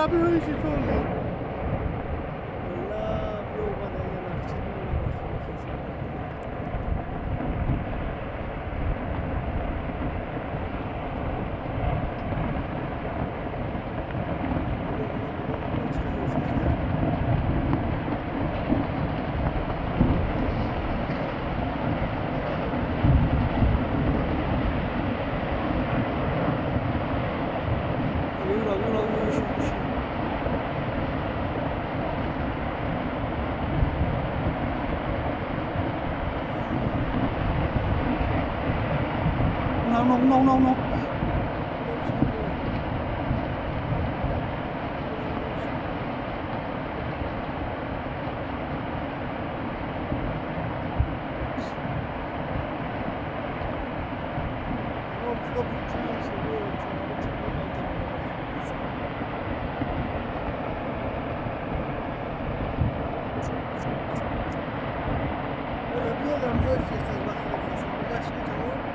abi öyle şey oldu. Allah yok bana yanak çıkmıyor. Yürü abi yürü abi yürü şu. No. Öyle bir adam diyor ki, bakın, başlayacağım.